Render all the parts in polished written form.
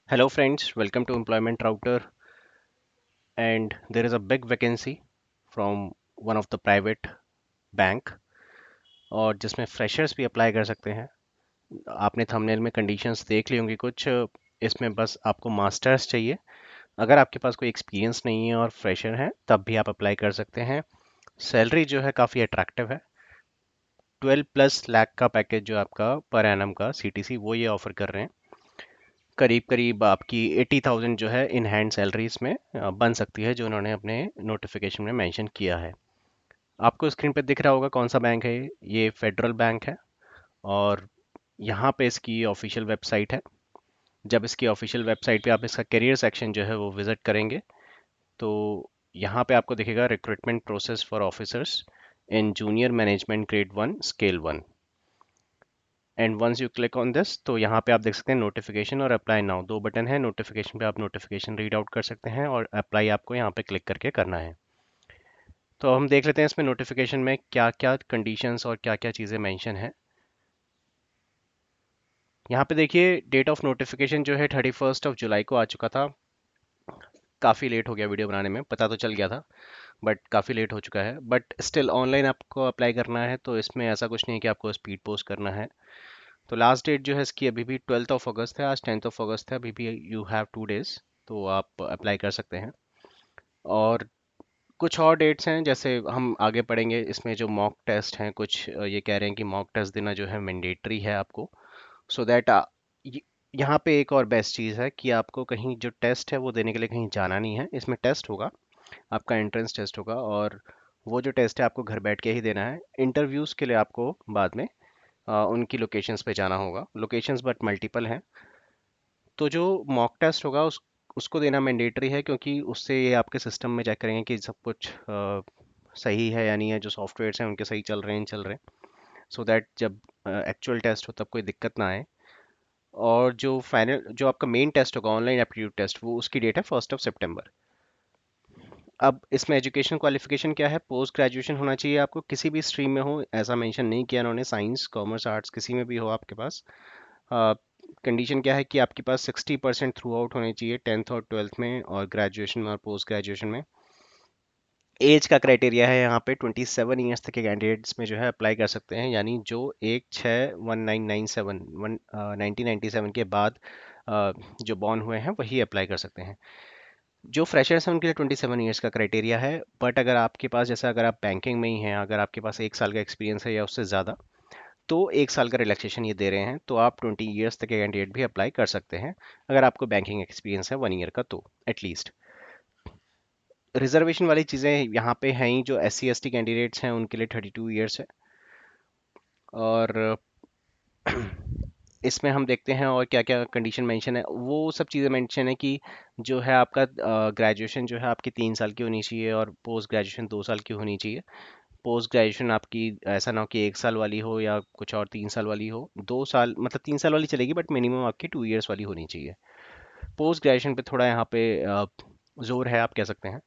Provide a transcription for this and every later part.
Hello friends, welcome to Employment Router, and there is a big vacancy from one of the private bank और जिसमें freshers भी apply कर सकते हैं। आपने थंबनेल में कंडीशंस देख ली होंगी कुछ। इसमें बस आपको मास्टर्स चाहिए। अगर आपके पास कोई एक्सपीरियंस नहीं है और फ्रेशर हैं तब भी आप अप्लाई कर सकते हैं। सैलरी जो है काफ़ी अट्रैक्टिव है। 12+ लाख का पैकेज जो आपका पर एनम का सीटीसी वो ये ऑफर कर रहे हैं। करीब करीब आपकी 80,000 जो है इन हैंड सैलरी इसमें बन सकती है, जो उन्होंने अपने नोटिफिकेशन में मेंशन किया है। आपको स्क्रीन पे दिख रहा होगा कौन सा बैंक है ये फेडरल बैंक है। और यहाँ पे इसकी ऑफिशियल वेबसाइट है। जब इसकी ऑफिशियल वेबसाइट पे आप इसका करियर सेक्शन जो है वो विजिट करेंगे तो यहाँ पे आपको दिखेगा recruitment process for officers in junior management grade 1 scale 1। And once you click on this तो यहाँ पे आप देख सकते हैं नोटिफिकेशन और अप्लाई नाउ, दो बटन है। नोटिफिकेशन पे आप नोटिफिकेशन रीड आउट कर सकते हैं और अप्लाई आपको यहाँ पे क्लिक करके करना है। तो हम देख लेते हैं इसमें नोटिफिकेशन में क्या क्या कंडीशंस और क्या क्या चीज़ें मेंशन है। यहाँ पे देखिए डेट ऑफ नोटिफिकेशन जो है 31 जुलाई को आ चुका था। काफ़ी लेट हो गया वीडियो बनाने में, पता तो चल गया था बट काफ़ी लेट हो चुका है। बट स्टिल ऑनलाइन आपको अप्लाई करना है तो इसमें ऐसा कुछ नहीं है कि आपको स्पीड पोस्ट करना है। तो लास्ट डेट जो है इसकी अभी भी 12 अगस्त है। आज 10 अगस्त है, अभी भी यू हैव 2 डेज। तो आप अप्लाई कर सकते हैं। और कुछ और डेट्स हैं, जैसे हम आगे पढ़ेंगे इसमें जो मॉक टेस्ट हैं कुछ ये कह रहे हैं कि मॉक टेस्ट देना जो है मैंडेटरी है आपको, सो दैट यहाँ पे एक और बेस्ट चीज़ है कि आपको कहीं जो टेस्ट है वो देने के लिए कहीं जाना नहीं है। इसमें टेस्ट होगा, आपका एंट्रेंस टेस्ट होगा और वो जो टेस्ट है आपको घर बैठ के ही देना है। इंटरव्यूज़ के लिए आपको बाद में उनकी लोकेशंस पे जाना होगा। लोकेशंस बट मल्टीपल हैं। तो जो मॉक टेस्ट होगा उसको देना मैंडेटरी है, क्योंकि उससे ये आपके सिस्टम में चेक करेंगे कि सब कुछ सही है या नहीं है, जो सॉफ्टवेयर्स हैं उनके सही चल रहे हैं नहीं चल रहे हैं, सो दैट जब एक्चुअल टेस्ट हो तब कोई दिक्कत ना आए। और जो फाइनल जो आपका मेन टेस्ट होगा ऑनलाइन एप्टीट्यूड टेस्ट, वो उसकी डेट है 1 सितंबर। अब इसमें एजुकेशन क्वालिफिकेशन क्या है? पोस्ट ग्रेजुएशन होना चाहिए आपको, किसी भी स्ट्रीम में हो, ऐसा मेंशन नहीं किया उन्होंने। साइंस कॉमर्स आर्ट्स किसी में भी हो आपके पास। कंडीशन क्या है कि आपके पास 60% थ्रू आउट होने चाहिए 10th और 12th में, और ग्रेजुएशन में और पोस्ट ग्रेजुएशन में। एज का क्राइटेरिया है यहाँ पे 27 ईयर्स तक के कैंडिडेट्स में जो है अप्लाई कर सकते हैं, यानी जो 1997 के बाद जो बॉर्न हुए हैं वही अप्लाई कर सकते हैं। जो फ्रेशर्स हैं उनके लिए 27 ईयर्स का क्राइटेरिया है। बट अगर आपके पास, जैसा अगर आप बैंकिंग में ही हैं, अगर आपके पास 1 साल का एक्सपीरियंस है या उससे ज़्यादा, तो 1 साल का रिलैक्सेशन ये दे रहे हैं, तो आप 20 ईयर्स तक के कैंडिडेट भी अप्लाई कर सकते हैं अगर आपको बैंकिंग एक्सपीरियंस है 1 ईयर का तो एटलीस्ट। रिजर्वेशन वाली चीज़ें यहाँ पे हैं ही, जो SC ST कैंडिडेट्स हैं उनके लिए 32 ईयर्स है। और इसमें हम देखते हैं और क्या क्या कंडीशन मेंशन है। वो सब चीज़ें मेंशन है कि जो है आपका ग्रेजुएशन जो है आपकी 3 साल की होनी चाहिए और पोस्ट ग्रेजुएशन 2 साल की होनी चाहिए। पोस्ट ग्रेजुएशन आपकी ऐसा ना हो कि 1 साल वाली हो या कुछ और 3 साल वाली हो। 2 साल मतलब 3 साल वाली चलेगी बट मिनिमम आपकी 2 ईयर्स वाली होनी चाहिए। पोस्ट ग्रेजुएशन पे थोड़ा यहाँ पे जोर है, आप कह सकते हैं।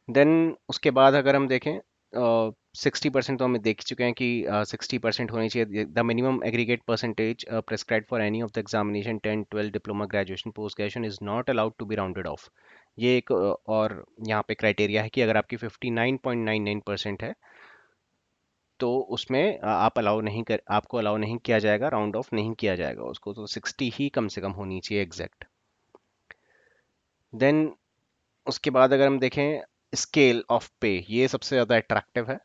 देन उसके बाद अगर हम देखें 60% तो हम देख चुके हैं कि 60% होनी चाहिए। The minimum aggregate percentage prescribe for any of the examination 10 12 diploma graduation post graduation is not allowed to be rounded off. ये एक और यहाँ पे क्राइटेरिया है कि अगर आपकी 59.99% है तो उसमें आप अलाउ नहीं कर आपको अलाउ नहीं किया जाएगा, राउंड ऑफ नहीं किया जाएगा उसको। तो 60 ही कम से कम होनी चाहिए एग्जैक्ट। देन उसके बाद अगर हम देखें स्केल ऑफ पे, ये सबसे ज़्यादा अट्रैक्टिव है।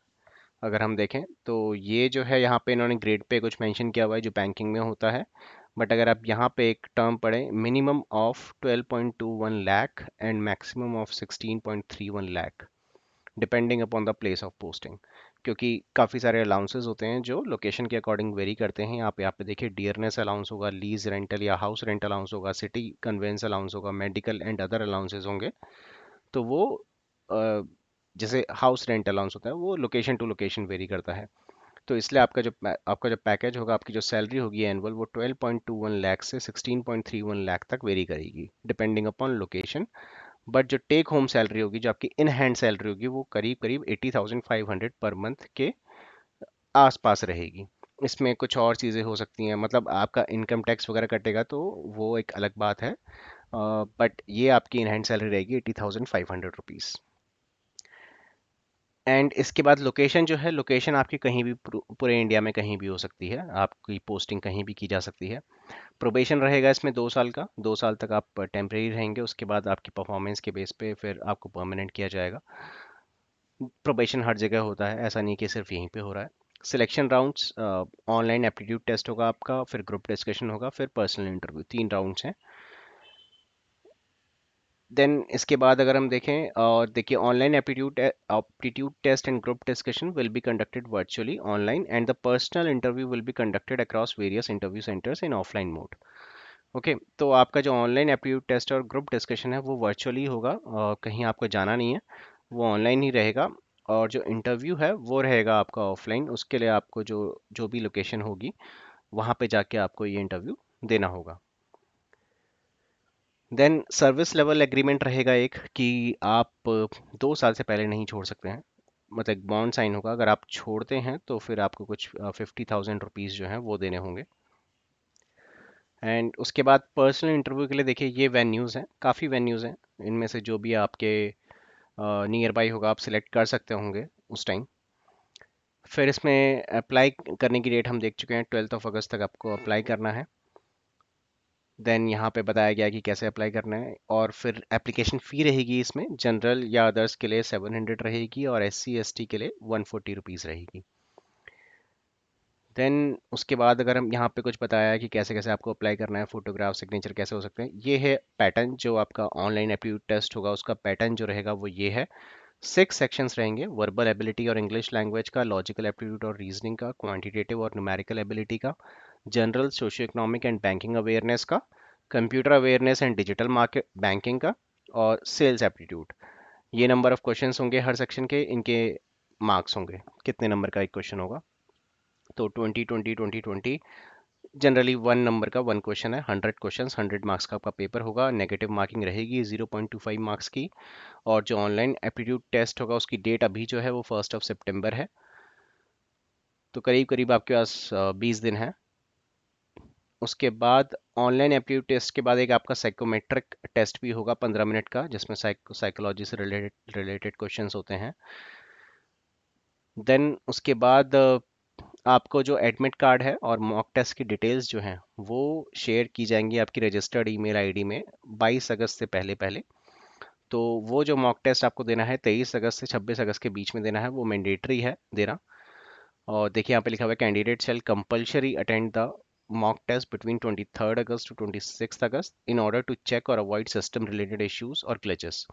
अगर हम देखें तो ये जो है यहाँ पे इन्होंने ग्रेड पे कुछ मेंशन किया हुआ है जो बैंकिंग में होता है। बट अगर आप यहाँ पे एक टर्म पढ़ें, minimum of 12.21 lakh and maximum of 16.31 lakh, depending upon the place of posting. क्योंकि काफ़ी सारे अलाउंसेस होते हैं जो लोकेशन के अकॉर्डिंग वेरी करते हैं। यहाँ पे देखिए डियरनेस अलाउंस होगा, लीज रेंटल या हाउस रेंट अलाउंस होगा, सिटी कन्वेंस अलाउंस होगा, मेडिकल एंड अदर अलाउंसेस होंगे। तो वो अ, जैसे हाउस रेंट अलाउंस होता है वो लोकेशन टू लोकेशन वेरी करता है। तो इसलिए आपका जो पैकेज होगा, आपकी जो सैलरी होगी एनुअल, वो 12.21 लाख से 16.31 लाख तक वेरी करेगी डिपेंडिंग अपॉन लोकेशन। बट जो टेक होम सैलरी होगी, जो आपकी इन हैंड सैलरी होगी, वो करीब करीब 80,500 पर मंथ के आसपास रहेगी। इसमें कुछ और चीज़ें हो सकती हैं, मतलब आपका इनकम टैक्स वगैरह कटेगा तो वो एक अलग बात है। बट ये आपकी इन हैंड सैलरी रहेगी 80,500 रुपीज़। एंड इसके बाद लोकेशन जो है, लोकेशन आपकी कहीं भी पूरे इंडिया में कहीं भी हो सकती है, आपकी पोस्टिंग कहीं भी की जा सकती है। प्रोबेशन रहेगा इसमें 2 साल का, 2 साल तक आप टेम्परेरी रहेंगे, उसके बाद आपकी परफॉर्मेंस के बेस पे फिर आपको परमानेंट किया जाएगा। प्रोबेशन हर जगह होता है, ऐसा नहीं कि सिर्फ यहीं पे हो रहा है। Selection rounds, online aptitude test होगा आपका, फिर ग्रुप डिस्कशन होगा, फिर पर्सनल इंटरव्यू, 3 राउंड्स हैं। देन इसके बाद अगर हम देखें, और देखिए, online aptitude test and group discussion will be conducted virtually online and the personal interview will be conducted across various interview centres in offline mode. Okay, तो आपका जो ऑनलाइन एप्टीट्यूड टेस्ट और ग्रुप डिस्कशन है वो virtually होगा, कहीं आपको जाना नहीं है, वो ऑनलाइन ही रहेगा। और जो इंटरव्यू है वो रहेगा आपका ऑफलाइन, उसके लिए आपको जो जो भी लोकेशन होगी वहाँ पे जाके आपको ये इंटरव्यू देना होगा। देन सर्विस लेवल एग्रीमेंट रहेगा एक, कि आप 2 साल से पहले नहीं छोड़ सकते हैं, मतलब एक बॉन्ड साइन होगा, अगर आप छोड़ते हैं तो फिर आपको कुछ 50,000 रुपीज़ जो हैं वो देने होंगे। एंड उसके बाद पर्सनल इंटरव्यू के लिए देखिए, ये वेन्यूज़ हैं, काफ़ी वेन्यूज़ हैं, इनमें से जो भी आपके नियर बाई होगा आप सिलेक्ट कर सकते होंगे उस टाइम। फिर इसमें अप्लाई करने की डेट हम देख चुके हैं, 12 अगस्त तक आपको अप्लाई करना है। देन यहाँ पे बताया गया कि कैसे अप्लाई करना है, और फिर एप्लीकेशन फ़ी रहेगी इसमें, जनरल या अदर्स के लिए 700 रहेगी, और SC ST के लिए 140 रुपीज़ रहेगी। देन उसके बाद अगर हम यहाँ पे कुछ बताया है कि कैसे कैसे आपको अप्लाई करना है, फोटोग्राफ सिग्नेचर कैसे हो सकते हैं, ये है पैटर्न जो आपका ऑनलाइन एप्टीट्यूड टेस्ट होगा, उसका पैटर्न जो रहेगा वो ये है। 6 सेक्शंस रहेंगे, वर्बल एबिलिटी और इंग्लिश लैंग्वेज का, लॉजिकल एप्टीट्यूड और रीजनिंग का, क्वांटिटेटिव और न्यूमेरिकल एबिलिटी का, general socio economic and banking awareness का, computer awareness and digital market banking का, और सेल्स एप्टीट्यूड। ये नंबर ऑफ क्वेश्चंस होंगे हर सेक्शन के, इनके मार्क्स होंगे, कितने नंबर का एक क्वेश्चन होगा। तो 20 20 20 20 जनरली 1 नंबर का 1 क्वेश्चन है, 100 क्वेश्चन, 100 मार्क्स का आपका पेपर होगा, नेगेटिव मार्किंग रहेगी 0.25 मार्क्स की। और जो ऑनलाइन एप्टीट्यूड टेस्ट होगा उसकी डेट अभी जो है वो 1 सितंबर है, तो करीब करीब आपके पास 20 दिन है। उसके बाद ऑनलाइन एप्टीट्यूड टेस्ट के बाद एक आपका साइकोमेट्रिक टेस्ट भी होगा 15 मिनट का, जिसमें साइकोलॉजी से रिलेटेड रिलेटेड क्वेश्चंस होते हैं। देन उसके बाद आपको जो एडमिट कार्ड है और मॉक टेस्ट की डिटेल्स जो हैं वो शेयर की जाएंगी आपकी रजिस्टर्ड ईमेल आईडी में 22 अगस्त से पहले पहले। तो वो जो मॉक टेस्ट आपको देना है 23 अगस्त से 26 अगस्त के बीच में देना है, वो मैंडेटरी है देना। और देखिए यहाँ पे लिखा हुआ है, candidate shall compulsory attend the mock test between 23 August to 26 August in order to check और अवॉइड सिस्टम रिलेटेड इश्यूज और ग्लिचेस।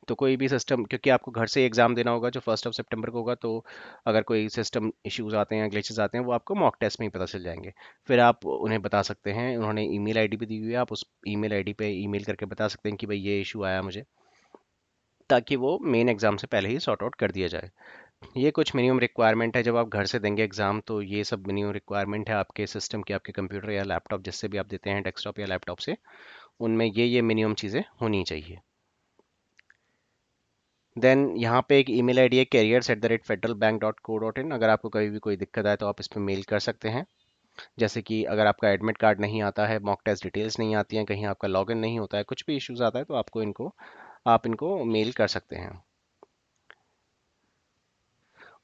तो कोई भी सिस्टम, क्योंकि आपको घर से एग्जाम देना होगा जो 1 सितंबर को होगा, तो अगर कोई सिस्टम इश्यूज आते हैं, ग्लिचेस आते हैं, वो आपको मॉक टेस्ट में ही पता चल जाएंगे। फिर आप उन्हें बता सकते हैं, उन्होंने ईमेल आईडी भी दी हुई है, आप उस ईमेल आईडी पे ईमेल करके बता सकते हैं कि भाई ये इशू आया मुझे, ताकि वो मेन एग्जाम से पहले ही सॉर्ट आउट कर दिया जाए। ये कुछ मिनिमम रिक्वायरमेंट है, जब आप घर से देंगे एग्जाम तो ये सब मिनिमम रिक्वायरमेंट है आपके सिस्टम की, आपके कंप्यूटर या लैपटॉप जिससे भी आप देते हैं, डेस्कटॉप या लैपटॉप से, उनमें ये मिनिमम चीज़ें होनी चाहिए। देन यहाँ पे एक ईमेल आईडी है, careers@federalbank.co.in। अगर आपको कभी भी कोई दिक्कत आए तो आप इस पर मेल कर सकते हैं। जैसे कि अगर आपका एडमिट कार्ड नहीं आता है, मॉक टेस्ट डिटेल्स नहीं आती हैं, कहीं आपका लॉगिन नहीं होता है, कुछ भी इश्यूज आता है, तो आप इनको मेल कर सकते हैं।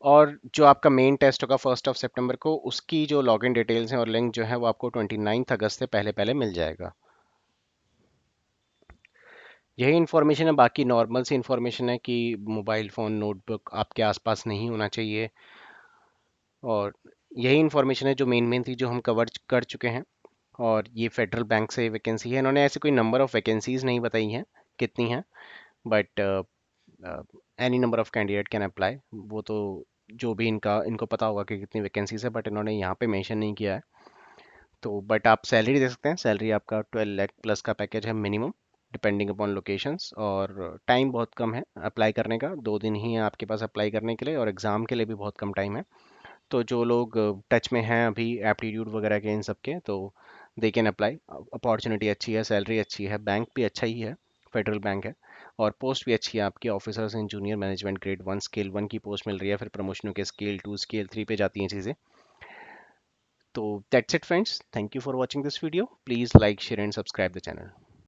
और जो आपका मेन टेस्ट होगा 1 सितंबर को, उसकी जो लॉगिन डिटेल्स हैं और लिंक जो है वो आपको 29 अगस्त से पहले पहले मिल जाएगा। यही इन्फॉर्मेशन है, बाकी नॉर्मल सी इन्फॉर्मेशन है कि मोबाइल फ़ोन नोटबुक आपके आसपास नहीं होना चाहिए। और यही इन्फॉर्मेशन है जो मेन मेन थी, जो हम कवर कर चुके हैं। और ये फेडरल बैंक से वैकेंसी है, इन्होंने ऐसे कोई नंबर ऑफ़ वैकेंसीज नहीं बताई हैं कितनी हैं, but any number of candidate can apply. वो तो जो भी इनको पता होगा कि कितनी वैकेंसीज है, बट इन्होंने यहाँ पे मेंशन नहीं किया है। तो बट आप सैलरी दे सकते हैं, सैलरी आपका 12 लाख प्लस का पैकेज है मिनिमम, डिपेंडिंग अपॉन लोकेशंस। और टाइम बहुत कम है अप्लाई करने का, 2 दिन ही है आपके पास अप्लाई करने के लिए, और एग्ज़ाम के लिए भी बहुत कम टाइम है। तो जो लोग टच में हैं अभी एप्टीट्यूड वगैरह के इन सब के, तो दे कैन अप्लाई। अपॉर्चुनिटी अच्छी है, सैलरी अच्छी है, बैंक भी अच्छा ही है, फेडरल बैंक है। और पोस्ट भी अच्छी है आपकी, officers in junior management grade 1 scale 1 की पोस्ट मिल रही है, फिर प्रमोशनों के स्केल 2 स्केल 3 पे जाती हैं चीज़ें। तो that's it friends, thank you for watching this video, please like share and subscribe the channel.